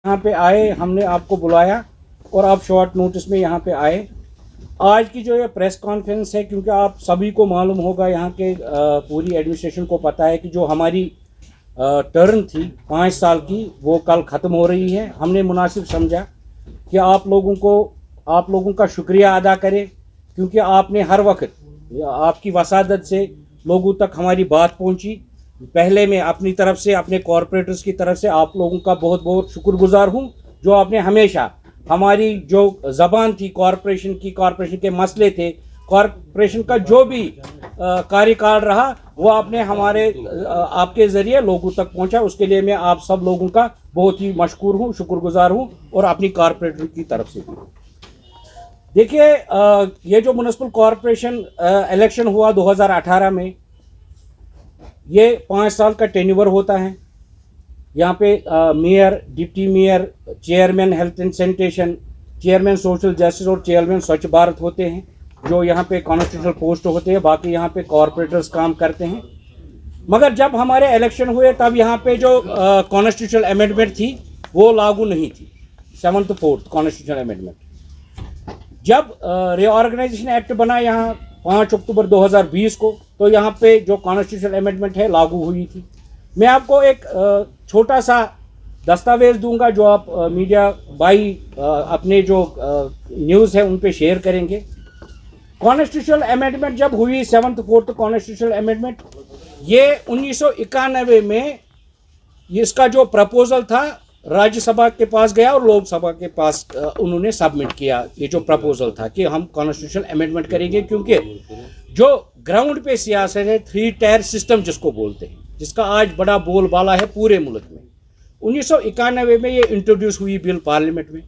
यहाँ पे आए, हमने आपको बुलाया और आप शॉर्ट नोटिस में यहाँ पे आए। आज की जो ये प्रेस कॉन्फ्रेंस है, क्योंकि आप सभी को मालूम होगा, यहाँ के पूरी एडमिनिस्ट्रेशन को पता है कि जो हमारी टर्न थी 5 साल की वो कल ख़त्म हो रही है। हमने मुनासिब समझा कि आप लोगों का शुक्रिया अदा करें, क्योंकि आपने हर वक्त आपकी वसादत से लोगों तक हमारी बात पहुँची। पहले मैं अपनी तरफ से, अपने कॉरपोरेटर्स की तरफ से आप लोगों का बहुत बहुत शुक्रगुजार हूं, जो आपने हमेशा हमारी जो ज़बान थी कॉरपोरेशन के मसले थे, कॉरपोरेशन का जो भी कार्यकाल रहा, वो आपने आपके ज़रिए लोगों तक पहुंचा। उसके लिए मैं आप सब लोगों का बहुत ही मशकूर हूं, शुक्रगुजार हूं, और अपनी कॉरपोरेटर की तरफ से भी। देखिए, ये जो म्युनिसिपल कॉरपोरेशन इलेक्शन हुआ 2018 में, ये 5 साल का टेन्यूवर होता है। यहाँ पे mayor, deputy mayor, chairman health and sanitation, chairman social justice और चेयरमैन स्वच्छ भारत होते हैं, जो यहाँ पे कॉन्स्टिट्यूशनल पोस्ट होते हैं। बाकी यहाँ पे कॉरपोरेटर्स काम करते हैं। मगर जब हमारे इलेक्शन हुए तब यहाँ पे जो कॉन्स्टिट्यूशनल अमेंडमेंट थी वो लागू नहीं थी, 7th 4th कॉन्स्टिट्यूशनल अमेंडमेंट। जब रीऑर्गेनाइजेशन एक्ट बना यहाँ 5 अक्टूबर 2020 को, तो यहाँ पे जो कॉन्स्टिट्यूशनल अमेंडमेंट है लागू हुई थी। मैं आपको एक छोटा सा दस्तावेज दूंगा, जो आप मीडिया भाई अपने जो न्यूज़ है उन पे शेयर करेंगे। कॉन्स्टिट्यूशनल अमेंडमेंट जब हुई, 7th 4th कॉन्स्टिट्यूशनल अमेंडमेंट, ये 1991 में इसका जो प्रपोजल था राज्यसभा के पास गया और लोकसभा के पास उन्होंने सबमिट किया। ये जो प्रपोजल था कि हम कॉन्स्टिट्यूशनल अमेंडमेंट करेंगे, क्योंकि जो ग्राउंड पे सियासत है, 3 टायर सिस्टम जिसको बोलते हैं, जिसका आज बड़ा बोलबाला है पूरे मुल्क में, 1991 में ये इंट्रोड्यूस हुई बिल पार्लियामेंट में।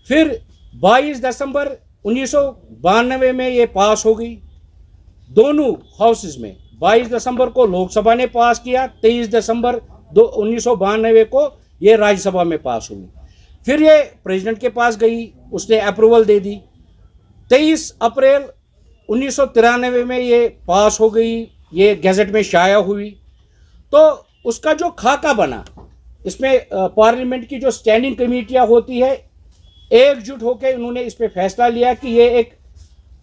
फिर 22 दिसंबर 1992 में ये पास हो गई दोनों हाउसेज में। 22 दिसंबर को लोकसभा ने पास किया, 23 दिसंबर 1992 को ये राज्यसभा में पास हुई। फिर ये प्रेसिडेंट के पास गई, उसने अप्रूवल दे दी। 23 अप्रैल 1993 में ये पास हो गई, ये गैजेट में शाया हुई। तो उसका जो खाका बना, इसमें पार्लियामेंट की जो स्टैंडिंग कमेटियाँ होती है, एकजुट होकर उन्होंने इस पर फैसला लिया कि ये एक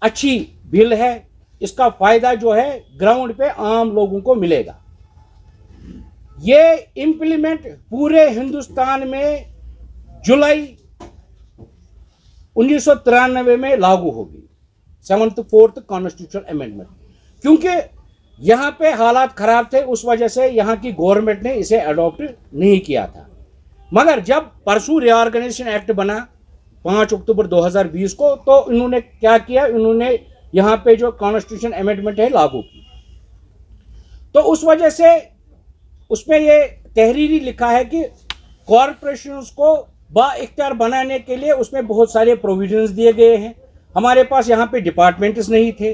अच्छी बिल है, इसका फ़ायदा जो है ग्राउंड पे आम लोगों को मिलेगा। ये इम्प्लीमेंट पूरे हिंदुस्तान में जुलाई 1993 में लागू होगी, 7th 4th कॉन्स्टिट्यूशनल अमेंडमेंट। क्योंकि यहाँ पे हालात ख़राब थे, उस वजह से यहाँ की गवर्नमेंट ने इसे अडॉप्ट नहीं किया था। मगर जब परसों रीऑर्गेनाइजेशन एक्ट बना 5 अक्टूबर 2020 को, तो इन्होंने क्या किया, इन्होंने यहाँ पे जो कॉन्स्टिट्यूशन अमेंडमेंट है लागू की। तो उस वजह से उसमें ये तहरीरी लिखा है कि कॉरपोरेशंस को बाइख्तियार बनाने के लिए उसमें बहुत सारे प्रोविजंस दिए गए हैं। हमारे पास यहाँ पे डिपार्टमेंट्स नहीं थे,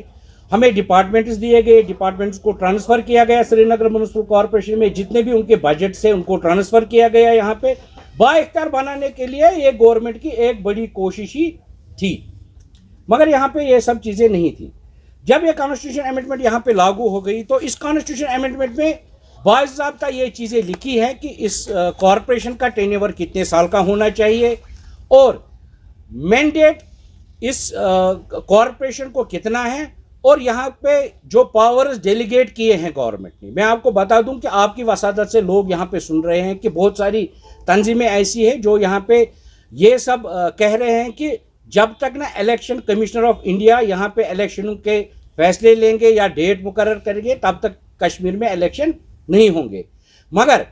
हमें डिपार्टमेंट्स दिए गए, डिपार्टमेंट्स को ट्रांसफ़र किया गया। श्रीनगर म्युनिसिपल कॉरपोरेशन में जितने भी उनके बजट से उनको ट्रांसफ़र किया गया। यहाँ पे बाइख्तियार बनाने के लिए ये गवर्नमेंट की एक बड़ी कोशिश ही थी, मगर यहाँ पे ये सब चीज़ें नहीं थी। जब ये कॉन्स्टिट्यूशन अमेंडमेंट यहाँ पे लागू हो गई, तो इस कॉन्स्टिट्यूशन अमेंडमेंट में बाज़ाब्ता ये चीज़ें लिखी है कि इस कॉरपोरेशन का टेन्योवर कितने साल का होना चाहिए और मैंडेट इस कॉरपोरेशन को कितना है, और यहाँ पे जो पावर्स डेलीगेट किए हैं गवर्नमेंट ने। मैं आपको बता दूं कि आपकी वसादत से लोग यहाँ पे सुन रहे हैं कि बहुत सारी तंजीमें ऐसी है जो यहाँ पे ये सब कह रहे हैं कि जब तक ना इलेक्शन कमिश्नर ऑफ इंडिया यहाँ पे इलेक्शन के फैसले लेंगे या डेट मुकर्रर करेंगे, तब तक कश्मीर में इलेक्शन नहीं होंगे। मगर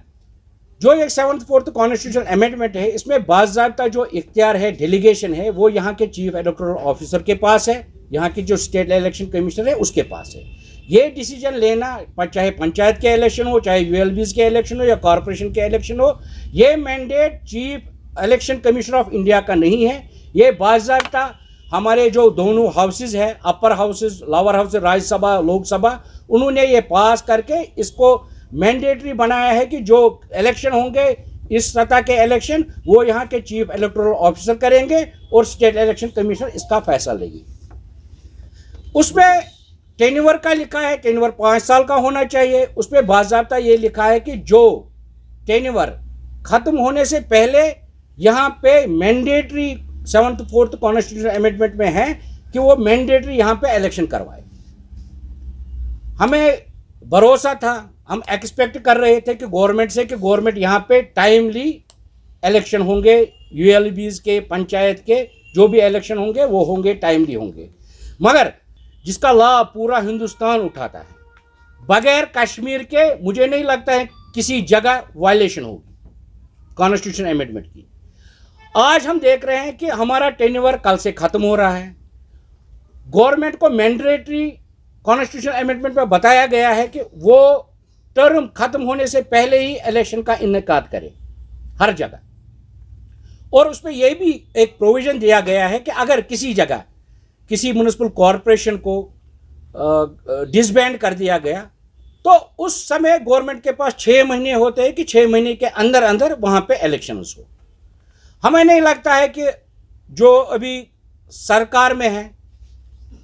जो ये 7th 4th कॉन्स्टिट्यूशन अमेंडमेंट है, इसमें बाज़ाब्ता जो इख्तियार है, डेलीगेशन है, वो यहाँ के चीफ इलेक्टोरल ऑफिसर के पास है, यहाँ की जो स्टेट इलेक्शन कमिश्नर है उसके पास है। ये डिसीजन लेना, चाहे पंचायत के इलेक्शन हो, चाहे यूएलबीज के इलेक्शन हो या कॉरपोरेशन के इलेक्शन हो, ये mandate chief election commissioner of India का नहीं है। ये बाज़ाब्ता हमारे जो दोनों हाउसेज है, upper houses, lower house, Rajya Sabha, Lok Sabha, उन्होंने ये पास करके इसको मैंडेटरी बनाया है कि जो इलेक्शन होंगे, इस सतह के इलेक्शन, वो यहाँ के चीफ इलेक्टोरल ऑफिसर करेंगे और स्टेट इलेक्शन कमीशन इसका फैसला लेगी। उसमें टेन्योवर का लिखा है, टेन्योवर 5 साल का होना चाहिए। उसमें बाज़ाब्ता ये लिखा है कि जो टेन्योवर ख़त्म होने से पहले यहाँ पे mandatory 7th 4th constitution amendment में है कि वो मैंडेटरी यहाँ पे इलेक्शन करवाए। हमें भरोसा था, हम एक्सपेक्ट कर रहे थे कि गवर्नमेंट से कि गवर्नमेंट यहाँ पे टाइमली इलेक्शन होंगे, यूएलबीज के, पंचायत के जो भी इलेक्शन होंगे वो होंगे, टाइमली होंगे। मगर जिसका लाभ पूरा हिंदुस्तान उठाता है, बगैर कश्मीर के मुझे नहीं लगता है किसी जगह वायलेशन होगी कॉन्स्टिट्यूशन अमेंडमेंट की। आज हम देख रहे हैं कि हमारा टेन्योर कल से ख़त्म हो रहा है। गवर्नमेंट को मैंडेटरी कॉन्स्टिट्यूशन अमेंडमेंट में बताया गया है कि वो टर्म ख़त्म होने से पहले ही इलेक्शन का इनेकाद करे हर जगह, और उसमें यह भी एक प्रोविज़न दिया गया है कि अगर किसी जगह किसी म्युनिसिपल कॉरपोरेशन को डिसबैंड कर दिया गया तो उस समय गवर्नमेंट के पास 6 महीने होते हैं कि 6 महीने के अंदर अंदर वहाँ पे इलेक्शंस हो। हमें नहीं लगता है कि जो अभी सरकार में है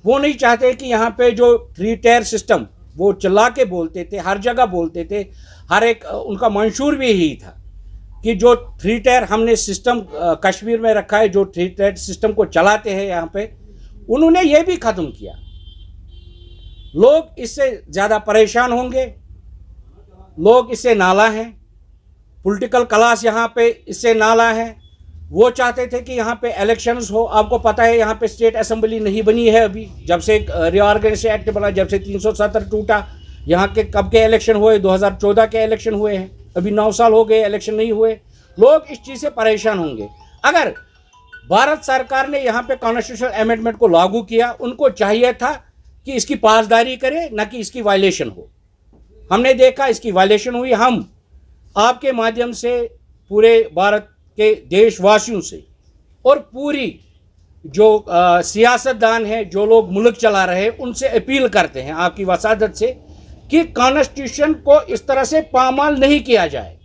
वो नहीं चाहते कि यहाँ पे जो 3 टायर सिस्टम वो चिल्ला के बोलते थे, हर जगह बोलते थे, हर एक उनका मंशूर भी यही था कि जो 3 टायर हमने सिस्टम कश्मीर में रखा है, जो 3 टायर सिस्टम को चलाते हैं यहाँ पे, उन्होंने ये भी ख़त्म किया। लोग इससे ज़्यादा परेशान होंगे, लोग इससे नाला हैं, पॉलिटिकल क्लास यहाँ पे इससे नाला है। वो चाहते थे कि यहाँ पे इलेक्शंस हो। आपको पता है यहाँ पे स्टेट असेंबली नहीं बनी है अभी, जब से रीऑर्गेनाइजेशन एक्ट बना, जब से 370 टूटा। यहाँ के कब के इलेक्शन हुए? 2014 के इलेक्शन हुए हैं, अभी 9 साल हो गए इलेक्शन नहीं हुए। लोग इस चीज़ से परेशान होंगे। अगर भारत सरकार ने यहाँ पे कॉन्स्टिट्यूशन अमेंडमेंट को लागू किया, उनको चाहिए था कि इसकी पासदारी करे, न कि इसकी वायलेशन हो। हमने देखा इसकी वायलेशन हुई। हम आपके माध्यम से पूरे भारत के देशवासियों से और पूरी जो सियासतदान है, जो लोग मुल्क चला रहे हैं, उनसे अपील करते हैं आपकी वसादत से कि कॉन्स्टिट्यूशन को इस तरह से पामाल नहीं किया जाए।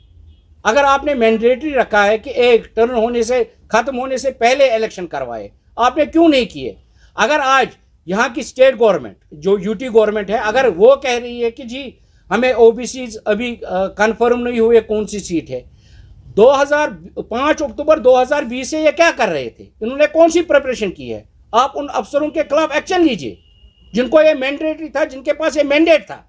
अगर आपने मैंडेटरी रखा है कि एक टर्न होने से, ख़त्म होने से पहले इलेक्शन करवाए, आपने क्यों नहीं किए? अगर आज यहाँ की स्टेट गवर्नमेंट जो यूटी गवर्नमेंट है, अगर वो कह रही है कि जी हमें ओबीसी अभी कंफर्म नहीं हुए कौन सी सीट है, 5 अक्टूबर 2020 से ये क्या कर रहे थे? इन्होंने कौन सी प्रिपरेशन की है? आप उन अफसरों के खिलाफ एक्शन लीजिए जिनको ये मैंडेटरी था, जिनके पास ये मैंडेट था।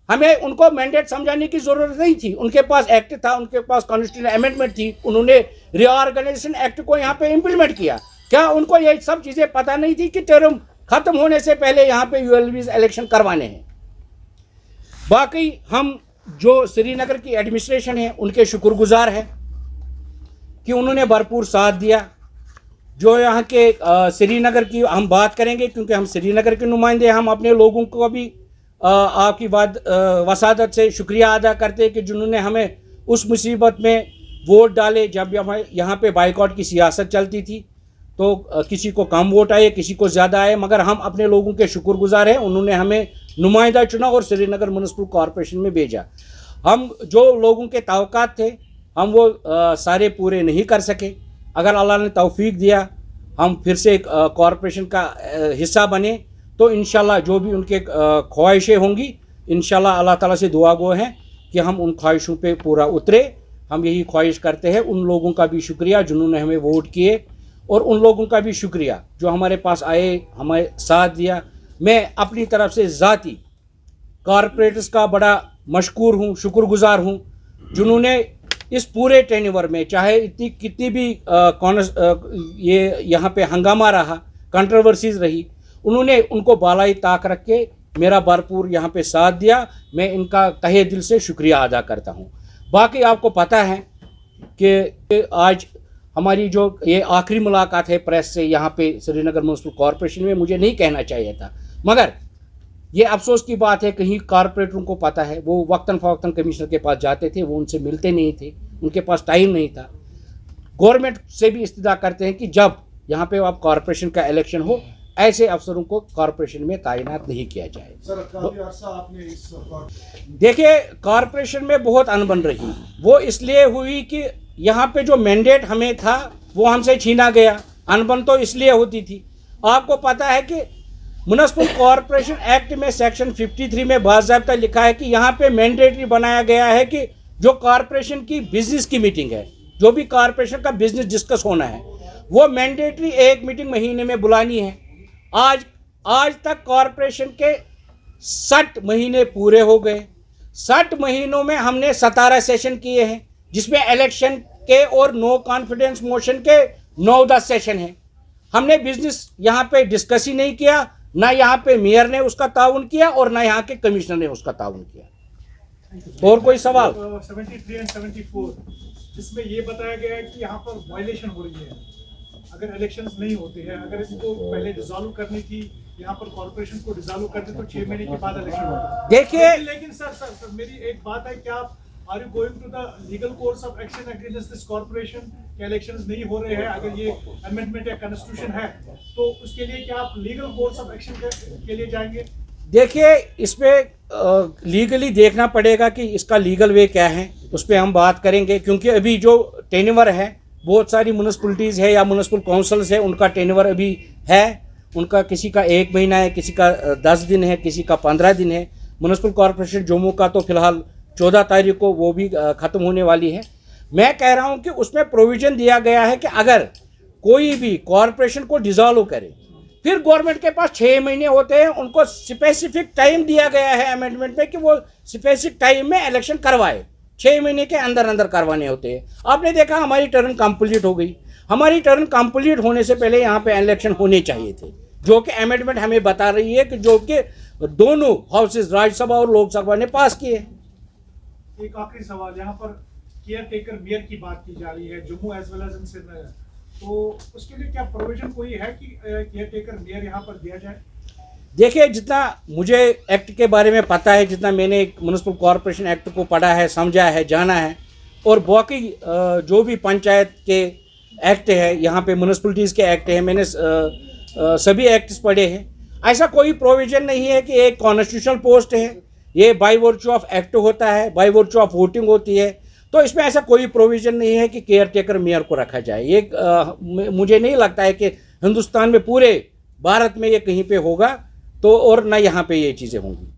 हमें उनको मैंडेट समझाने की ज़रूरत नहीं थी। उनके पास एक्ट था, उनके पास कॉन्स्टिट्यूशन अमेंडमेंट थी, उन्होंने रीऑर्गेनाइजेशन एक्ट को यहाँ पे इम्प्लीमेंट किया। क्या उनको ये सब चीज़ें पता नहीं थी कि टर्म ख़त्म होने से पहले यहाँ पे यूएलबीज इलेक्शन करवाने हैं? बाकी हम जो श्रीनगर की एडमिनिस्ट्रेशन है उनके शुक्रगुजार है कि उन्होंने भरपूर साथ दिया। जो यहाँ के श्रीनगर की हम बात करेंगे, क्योंकि हम श्रीनगर के नुमाइंदे हैं, हम अपने लोगों को भी आपकी वसादत से शुक्रिया अदा करते हैं कि जिन्होंने हमें उस मुसीबत में वोट डाले जब यहाँ पे बाइकआउट की सियासत चलती थी। तो किसी को कम वोट आए, किसी को ज़्यादा आए, मगर हम अपने लोगों के शुक्रगुजार हैं। उन्होंने हमें नुमाइंदा चुना और श्रीनगर म्युनिसिपल कॉरपोरेशन में भेजा। हम जो लोगों के तवक्कात थे हम वो सारे पूरे नहीं कर सके। अगर अल्लाह ने तौफीक दिया हम फिर से कॉरपोरेशन का हिस्सा बने तो इंशाल्लाह जो भी उनके ख्वाहिशें होंगी, इंशाल्लाह अल्लाह ताला से दुआ गो हैं कि हम उन ख्वाहिशों पे पूरा उतरे। हम यही ख्वाहिश करते हैं। उन लोगों का भी शुक्रिया जिन्होंने हमें वोट किए, और उन लोगों का भी शुक्रिया जो हमारे पास आए, हमें साथ दिया। मैं अपनी तरफ से ज़ाती कॉरपोरेटर्स का बड़ा मशकूर हूँ, शुक्रगुजार हूँ, जिन्होंने इस पूरे टेन्योर में चाहे इतनी कितनी भी ये यहाँ पे हंगामा रहा, कंट्रोवर्सीज रही, उन्होंने उनको बालाई ताक रख के मेरा भरपूर यहाँ पे साथ दिया। मैं इनका तहे दिल से शुक्रिया अदा करता हूँ। बाकी आपको पता है कि आज हमारी जो ये आखिरी मुलाकात है प्रेस से यहाँ पे श्रीनगर म्युनिसिपल कॉरपोरेशन में, मुझे नहीं कहना चाहिए था, मगर ये अफसोस की बात है कहीं कॉरपोरेटरों को पता है, वो वक्तन फ़वक्तन कमिश्नर के पास जाते थे, वो उनसे मिलते नहीं थे, उनके पास टाइम नहीं था। गवर्नमेंट से भी इस्तदा करते हैं कि जब यहाँ पे आप कॉरपोरेशन का इलेक्शन हो, ऐसे अफसरों को कॉरपोरेशन में तैनात नहीं किया जाए। सर, काफी अर्सा आपने इस देखिए कॉरपोरेशन में बहुत अनबन रही। वो इसलिए हुई कि यहाँ पे जो मैंडेट हमें था वो हमसे छीना गया। अनबन तो इसलिए होती थी, आपको पता है कि म्युनिसिपल कॉरपोरेशन एक्ट में सेक्शन 53 में बाज़ाब्ता लिखा है कि यहाँ पे मैंडेटरी बनाया गया है कि जो कॉरपोरेशन की बिजनेस की मीटिंग है, जो भी कॉरपोरेशन का बिजनेस डिस्कस होना है वो मैंडेटरी एक मीटिंग महीने में बुलानी है। आज तक कॉरपोरेशन के 60 महीने पूरे हो गए। 60 महीनों में हमने 17 सेशन किए हैं, जिसमें इलेक्शन के और नो कॉन्फिडेंस मोशन के 9-10 सेशन हैं। हमने बिजनेस यहाँ पे डिस्कस ही नहीं किया, ना यहाँ पे मेयर ने उसका ताउन किया और ना यहाँ के कमिश्नर ने उसका ताउन किया। और कोई सवाल? 73 एंड 74 जिसमें ये बताया गया है कि यहाँ पर वायलेशन हो रही है, अगर इलेक्शंस नहीं होते हैं, अगर इनको पहले डिसॉल्व करनी थी, यहाँ पर कॉर्पोरेशन को डिसॉल्व कर दे तो 6 महीने के बाद इलेक्शन होता है। देखिए, लेकिन सर मेरी एक बात है, क्या आप are you going to the legal course of action against this corporation? क्या इलेक्शंस नहीं हो रहे हैं, अगर ये अमेंडमेंट या कॉन्स्टिट्यूशन है तो उसके लिए क्या आप लीगल कोर्स ऑफ एक्शन के लिए जाएंगे? देखिए, इसमें लीगली देखना पड़ेगा कि इसका लीगल वे क्या है, उस पर हम बात करेंगे। क्योंकि अभी जो टेन्योर है, बहुत सारी म्यूनिसिपलिटीज़ है या म्यूनिसिपल काउंसिल्स है, उनका टेन्योर अभी है, उनका किसी का 1 महीना है, किसी का 10 दिन है, किसी का 15 दिन है। म्यूनिसिपल कॉर्पोरेशन जम्मू का तो फिलहाल 14 तारीख को वो भी ख़त्म होने वाली है। मैं कह रहा हूँ कि उसमें प्रोविज़न दिया गया है कि अगर कोई भी कॉर्पोरेशन को डिसॉल्व करे, फिर गवर्नमेंट के पास 6 महीने होते हैं, उनको स्पेसिफिक टाइम दिया गया है अमेंडमेंट में कि वो स्पेसिफिक टाइम में इलेक्शन करवाए, 6 महीने के अंदर अंदर करवाने होते हैं। आपने देखा हमारी टर्न कंप्लीट हो गई। हमारी टर्न कंप्लीट होने से पहले यहाँ पे इलेक्शन होने चाहिए थे, जो कि अमेंडमेंट हमें बता रही है कि जो कि दोनों हाउसेज, राज्यसभा और लोकसभा ने पास किए। एक आखिरी सवाल, यहाँ पर केयर टेकर मेयर की बात की जा रही है Jammu as well as in Srinagar, तो उसके लिए क्या प्रोविजन कोई है कि केयर टेकर मेयर यहाँ पर दिया जाए? देखिए, जितना मुझे एक्ट के बारे में पता है, जितना मैंने म्यूनिसिपल कॉर्पोरेशन एक्ट को पढ़ा है, समझा है, जाना है, और बाकी जो भी पंचायत के एक्ट है, यहाँ पे म्यूनिसिपलिटीज़ के एक्ट है, मैंने सभी एक्ट्स पढ़े हैं। ऐसा कोई प्रोविज़न नहीं है कि एक कॉन्स्टिट्यूशनल पोस्ट है, ये बाय वर्च्यू ऑफ एक्ट होता है, बाय वर्च्यू ऑफ वोटिंग होती है। तो इसमें ऐसा कोई प्रोविज़न नहीं है कि केयर टेकर मेयर को रखा जाए। ये मुझे नहीं लगता है कि हिंदुस्तान में पूरे भारत में ये कहीं पे होगा, तो और ना यहाँ पे ये चीज़ें होंगी।